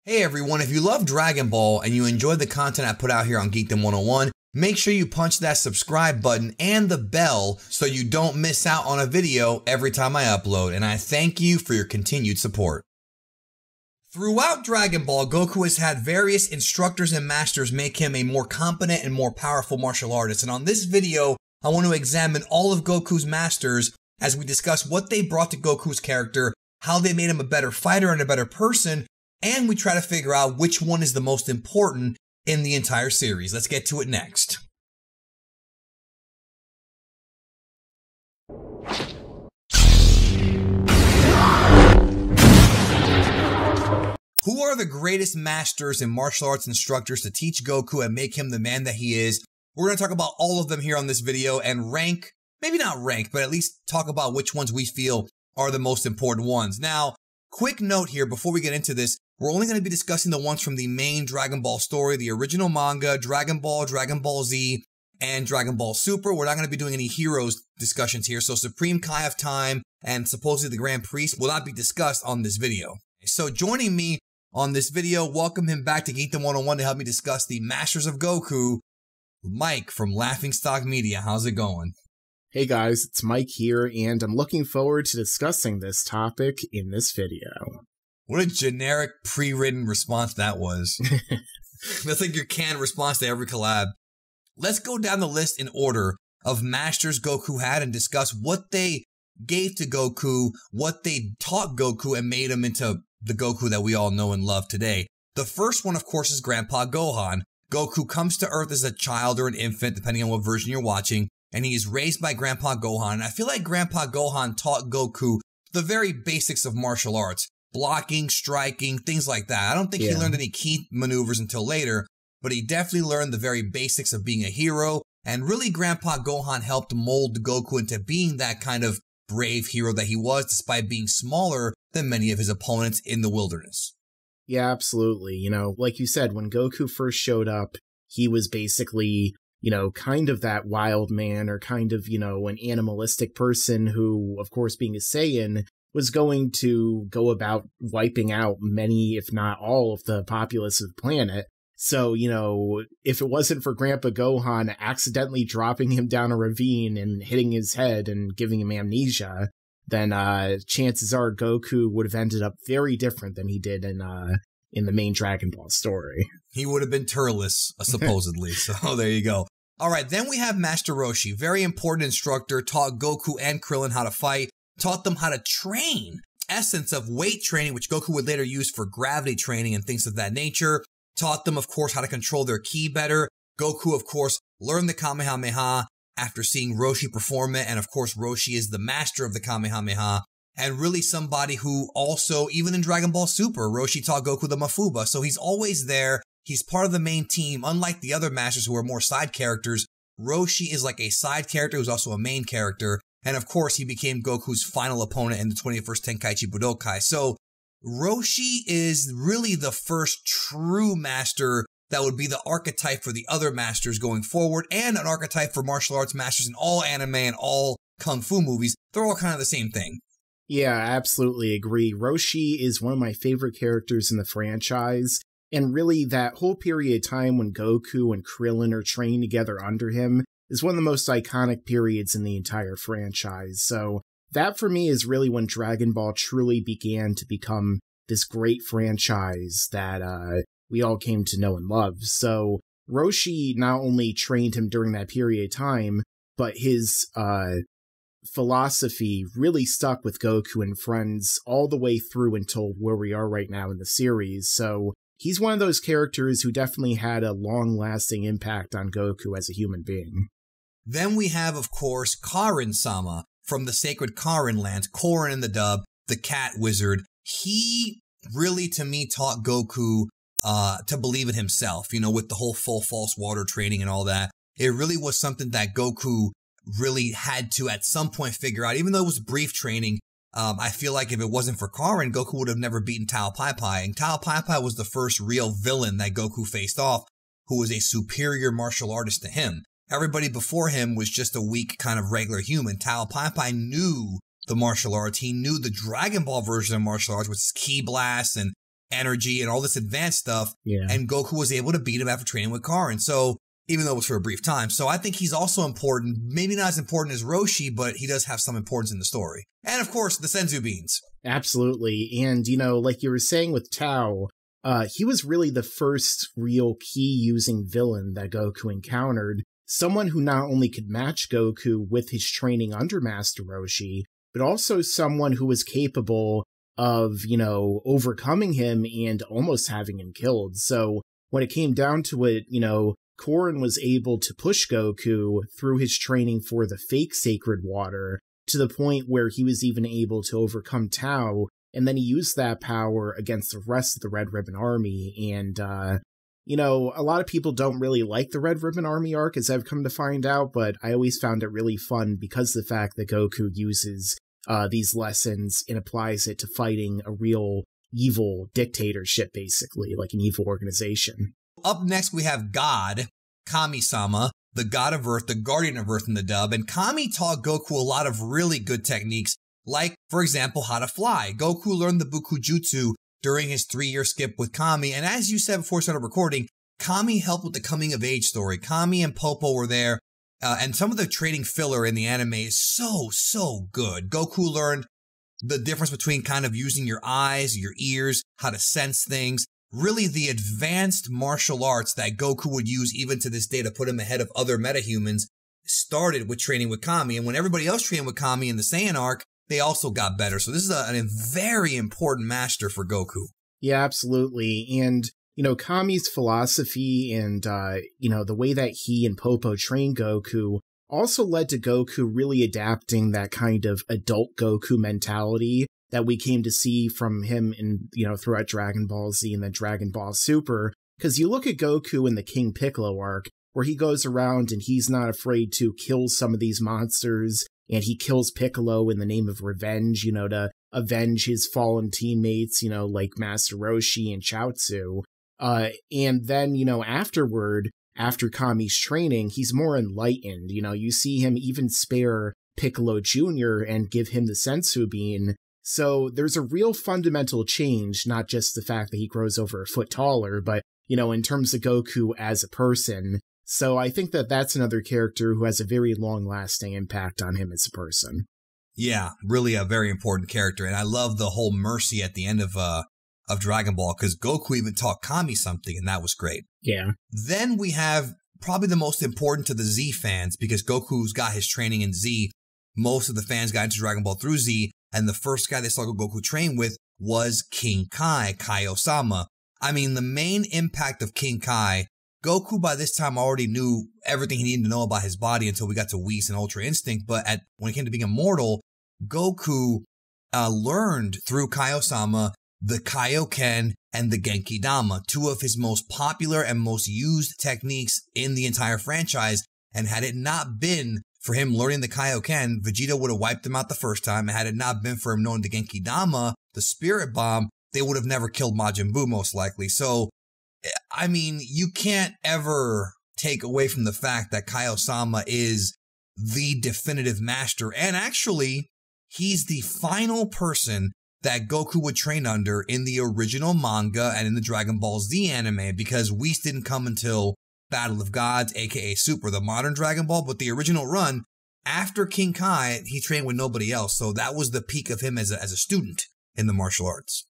Hey everyone, if you love Dragon Ball and you enjoyed the content I put out here on Geekdom 101, make sure you punch that subscribe button and the bell so you don't miss out on a video every time I upload, and I thank you for your continued support. Throughout Dragon Ball, Goku has had various instructors and masters make him a more competent and more powerful martial artist, and on this video, I want to examine all of Goku's masters as we discuss what they brought to Goku's character, how they made him a better fighter and a better person, and we try to figure out which one is the most important in the entire series. Let's get to it next. Who are the greatest masters and martial arts instructors to teach Goku and make him the man that he is? We're going to talk about all of them here on this video and rank, maybe not rank, but at least talk about which ones we feel are the most important ones. Now, quick note here before we get into this, we're only going to be discussing the ones from the main Dragon Ball story, the original manga, Dragon Ball Z, and Dragon Ball Super. We're not going to be doing any heroes discussions here, so Supreme Kai of Time and supposedly the Grand Priest will not be discussed on this video. So joining me on this video, welcome him back to Geekdom 101 to help me discuss the Masters of Goku, Mike from Laughingstock Media. How's it going? Hey guys, it's Mike here, and I'm looking forward to discussing this topic in this video. What a generic pre-written response that was. That's like your canned response to every collab. Let's go down the list in order of masters Goku had and discuss what they gave to Goku, what they taught Goku and made him into the Goku that we all know and love today. The first one, of course, is Grandpa Gohan. Goku comes to Earth as a child or an infant, depending on what version you're watching, and he is raised by Grandpa Gohan. And I feel like Grandpa Gohan taught Goku the very basics of martial arts. Blocking, striking, things like that. I don't think he learned any key maneuvers until later, but he definitely learned the very basics of being a hero, and really Grandpa Gohan helped mold Goku into being that kind of brave hero that he was, despite being smaller than many of his opponents in the wilderness. Yeah, absolutely. You know, like you said, when Goku first showed up, he was basically, kind of that wild man or kind of, an animalistic person who, of course, being a Saiyan, was going to go about wiping out many, if not all, of the populace of the planet. So, if it wasn't for Grandpa Gohan accidentally dropping him down a ravine and hitting his head and giving him amnesia, then chances are Goku would have ended up very different than he did in the main Dragon Ball story. He would have been Turles, supposedly. So there you go. All right, then we have Master Roshi, very important instructor, taught Goku and Krillin how to fight, taught them how to train, essence of weight training, which Goku would later use for gravity training and things of that nature. Taught them, of course, how to control their ki better. Goku, of course, learned the Kamehameha after seeing Roshi perform it. And of course, Roshi is the master of the Kamehameha and really somebody who also, even in Dragon Ball Super, Roshi taught Goku the Mafuba. So he's always there. He's part of the main team. Unlike the other masters who are more side characters, Roshi is like a side character who's also a main character. And of course, he became Goku's final opponent in the 21st Tenkaichi Budokai. So Roshi is really the first true master that would be the archetype for the other masters going forward, and an archetype for martial arts masters in all anime and all kung fu movies. They're all kind of the same thing. Yeah, I absolutely agree. Roshi is one of my favorite characters in the franchise. And really, that whole period of time when Goku and Krillin are trained together under him is one of the most iconic periods in the entire franchise. So that for me is really when Dragon Ball truly began to become this great franchise that we all came to know and love. So Roshi not only trained him during that period of time, but his philosophy really stuck with Goku and friends all the way through until where we are right now in the series. So he's one of those characters who definitely had a long-lasting impact on Goku as a human being. Then we have, of course, Karin-sama from the Sacred Karin Lands, Korin in the dub, the cat wizard. He really, to me, taught Goku to believe in himself, with the whole full false water training and all that. It really was something that Goku really had to, at some point, figure out. Even though it was brief training, I feel like if it wasn't for Karin, Goku would have never beaten Tao Pai Pai. And Tao Pai Pai was the first real villain that Goku faced off, who was a superior martial artist to him. Everybody before him was just a weak kind of regular human. Tao Pai Pai knew the martial arts. He knew the Dragon Ball version of martial arts, which is Ki Blast and energy and all this advanced stuff. Yeah. And Goku was able to beat him after training with Karin. So even though it was for a brief time. So I think he's also important, maybe not as important as Roshi, but he does have some importance in the story. And of course, the Senzu beans. Absolutely. And, like you were saying with Tao, he was really the first real key-using villain that Goku encountered. Someone who not only could match Goku with his training under Master Roshi, but also someone who was capable of, overcoming him and almost having him killed. So when it came down to it, Korin was able to push Goku through his training for the fake sacred water to the point where he was even able to overcome Tao, and then he used that power against the rest of the Red Ribbon Army. And, a lot of people don't really like the Red Ribbon Army arc, as I've come to find out, but I always found it really fun because of the fact that Goku uses these lessons and applies it to fighting a real evil dictatorship, basically, like an evil organization. Up next, we have God, Kami-sama, the god of Earth, the guardian of Earth in the dub. And Kami taught Goku a lot of really good techniques, like, for example, how to fly. Goku learned the Bukujutsu during his 3-year skip with Kami. And as you said before we started recording, Kami helped with the coming of age story. Kami and Popo were there. And some of the training filler in the anime is so good. Goku learned the difference between kind of using your eyes, your ears, how to sense things. Really the advanced martial arts that Goku would use even to this day to put him ahead of other metahumans started with training with Kami. And when everybody else trained with Kami in the Saiyan arc, they also got better. So this is a very important master for Goku. Yeah, absolutely. And, Kami's philosophy and, the way that he and Popo trained Goku also led to Goku really adapting that kind of adult Goku mentality that we came to see from him in, throughout Dragon Ball Z and then Dragon Ball Super. Because you look at Goku in the King Piccolo arc, where he goes around and he's not afraid to kill some of these monsters, and he kills Piccolo in the name of revenge, to avenge his fallen teammates, like Master Roshi and Chaozu. And then, afterward, after Kami's training, he's more enlightened. You see him even spare Piccolo Jr. and give him the Senzu Bean. So there's a real fundamental change, not just the fact that he grows over a foot taller, but, in terms of Goku as a person. So I think that that's another character who has a very long-lasting impact on him as a person. Yeah, really a very important character. And I love the whole mercy at the end of Dragon Ball, because Goku even taught Kami something, and that was great. Yeah. Then we have probably the most important to the Z fans, because Goku's got his training in Z. Most of the fans got into Dragon Ball through Z, and the first guy they saw Goku train with was King Kai, Kai-Osama. I mean, the main impact of King Kai, Goku by this time already knew everything he needed to know about his body until we got to Whis and Ultra Instinct, but when it came to being immortal, Goku learned through Kai-Osama the Kaioken and the Genki Dama, two of his most popular and most used techniques in the entire franchise. And had it not been for him learning the Kaioken, Vegeta would have wiped him out the first time. And had it not been for him knowing the Genki Dama, the Spirit Bomb, they would have never killed Majin Buu most likely. So, I mean, you can't ever take away from the fact that Kai-Osama is the definitive master. And actually, he's the final person that Goku would train under in the original manga and in the Dragon Ball Z anime, because Whis didn't come until Battle of Gods, aka Super, the modern Dragon Ball, but the original run, after King Kai, he trained with nobody else. So that was the peak of him as a student in the martial arts.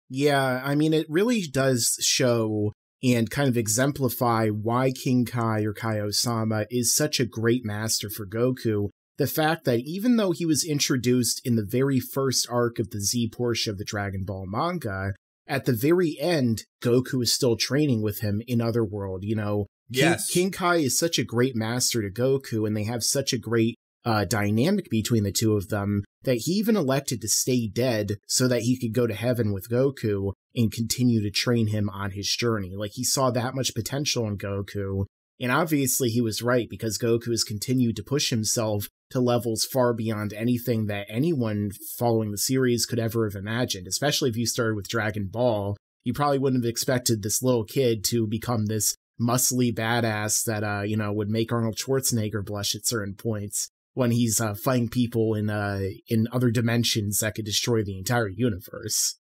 Yeah, I mean, it really does show and kind of exemplify why King Kai or Kai-Osama is such a great master for Goku. The fact that even though he was introduced in the very first arc of the Z portion of the Dragon Ball manga, at the very end, Goku is still training with him in Otherworld. Yes. King Kai is such a great master to Goku, and they have such a great dynamic between the two of them that he even elected to stay dead so that he could go to heaven with Goku and continue to train him on his journey. Like, he saw that much potential in Goku. And obviously he was right, because Goku has continued to push himself to levels far beyond anything that anyone following the series could ever have imagined. Especially if you started with Dragon Ball, you probably wouldn't have expected this little kid to become this muscly badass that, would make Arnold Schwarzenegger blush at certain points when he's fighting people in other dimensions that could destroy the entire universe.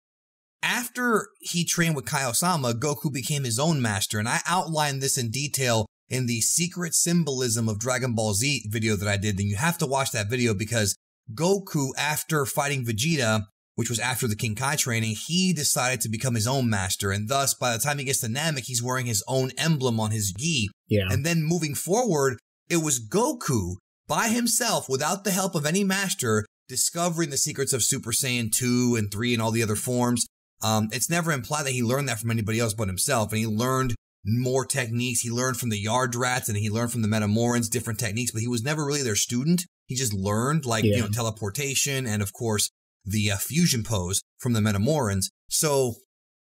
after he trained with Kai-Osama, Goku became his own master. And I outlined this in detail in the Secret Symbolism of Dragon Ball Z video that I did. Then you have to watch that video because Goku, after fighting Vegeta, which was after the King Kai training, he decided to become his own master. And thus, by the time he gets to Namek, he's wearing his own emblem on his gi. Yeah. And then moving forward, it was Goku by himself, without the help of any master, discovering the secrets of Super Saiyan 2 and 3 and all the other forms. It's never implied that he learned that from anybody else but himself. And he learned more techniques. He learned from the Yardrats and he learned from the Metamorans different techniques, but he was never really their student. He just learned, like, you know, teleportation and, of course, the fusion pose from the Metamorans. So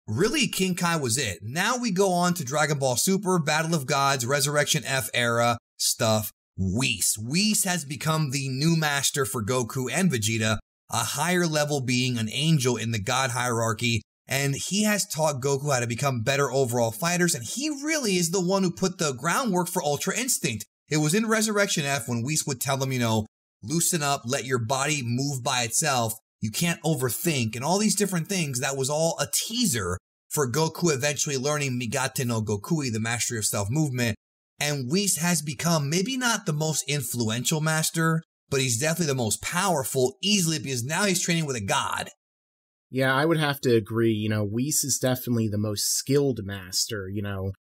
really, King Kai was it. Now we go on to Dragon Ball Super, Battle of Gods, Resurrection F era stuff. Whis. Whis has become the new master for Goku and Vegeta, a higher level being, an angel in the God hierarchy. And he has taught Goku how to become better overall fighters. And he really is the one who put the groundwork for Ultra Instinct. It was in Resurrection F when Whis would tell him, you know, loosen up, let your body move by itself. You can't overthink and all these different things. That was all a teaser for Goku eventually learning Migate no Gokui, the mastery of self-movement. And Whis has become maybe not the most influential master, but he's definitely the most powerful easily because now he's training with a god. Yeah, I would have to agree. You know, Whis is definitely the most skilled master, you know,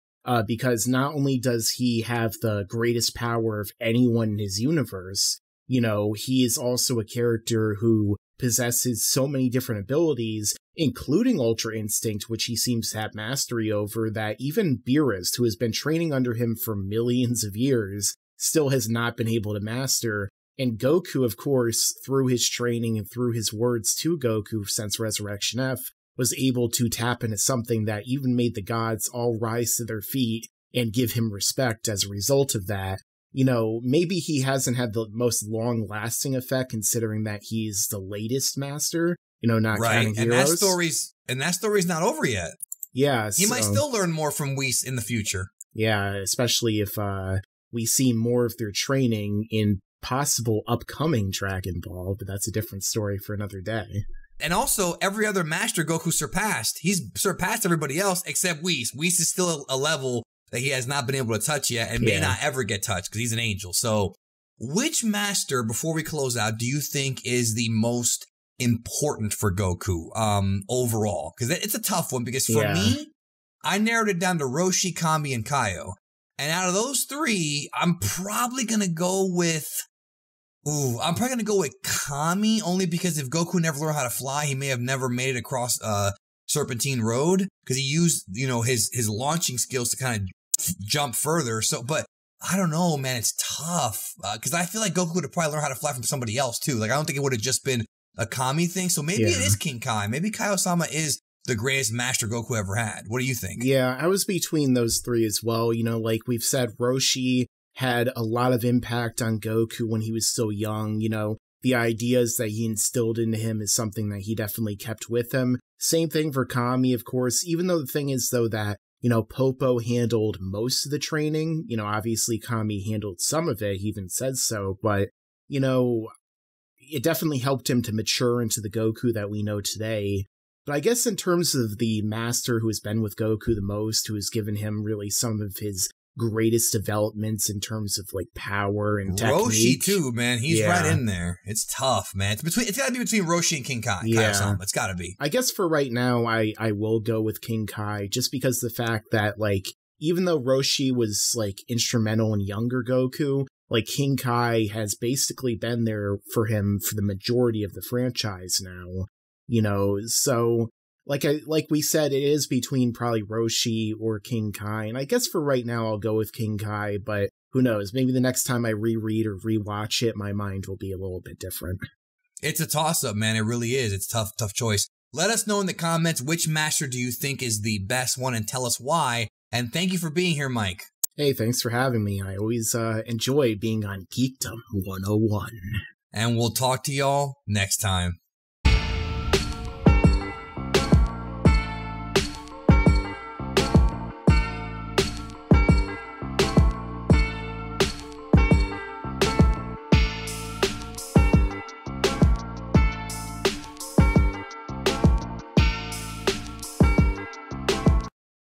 because not only does he have the greatest power of anyone in his universe, you know, he is also a character who possesses so many different abilities, including Ultra Instinct, which he seems to have mastery over, that even Beerus, who has been training under him for millions of years, still has not been able to master. And Goku, of course, through his training and through his words to Goku since Resurrection F, was able to tap into something that even made the gods all rise to their feet and give him respect as a result of that. You know, maybe he hasn't had the most long-lasting effect considering that he's the latest master, you know, not counting Heroes. And that story's not over yet. Yeah. He might still learn more from Whis in the future. Yeah, especially if we see more of their training in possible upcoming Dragon Ball, but that's a different story for another day. And also, every other master Goku surpassed. He's surpassed everybody else except Whis. Whis is still a level that he has not been able to touch yet and may not ever get touched because he's an angel. So which master, before we close out, do you think is the most important for Goku overall? Because it's a tough one because for me, I narrowed it down to Roshi, Kami, and Kaio. And out of those three, I'm probably going to go with... Kami, only because if Goku never learned how to fly, he may have never made it across Serpentine Road because he used, you know, his launching skills to kind of jump further. So, but I don't know, man, it's tough because I feel like Goku would have probably learned how to fly from somebody else too. Like, I don't think it would have just been a Kami thing. So maybe it is King Kai. Maybe Kai-Osama is the greatest master Goku ever had. What do you think? Yeah, I was between those three as well. You know, like we've said, Roshi had a lot of impact on Goku when he was still young. You know, the ideas that he instilled into him is something that he definitely kept with him. Same thing for Kami, of course, even though the thing is, though, that, you know, Popo handled most of the training. You know, obviously Kami handled some of it. He even said so. But, you know, it definitely helped him to mature into the Goku that we know today. But I guess in terms of the master who has been with Goku the most, who has given him really some of his greatest developments in terms of like power and technique. Roshi too, man. He's right in there. It's tough, man. It's got to be between Roshi and King Kai. Kai-Osama. It's got to be. I guess for right now, I will go with King Kai just because the fact that like even though Roshi was like instrumental in younger Goku, like King Kai has basically been there for him for the majority of the franchise now. You know, so like we said, it is between probably Roshi or King Kai. And I guess for right now, I'll go with King Kai, but who knows? Maybe the next time I reread or rewatch it, my mind will be a little bit different. It's a toss-up, man. It really is. It's tough choice. Let us know in the comments, which master do you think is the best one, and tell us why. And thank you for being here, Mike. Hey, thanks for having me. I always enjoy being on Geekdom 101. And we'll talk to y'all next time.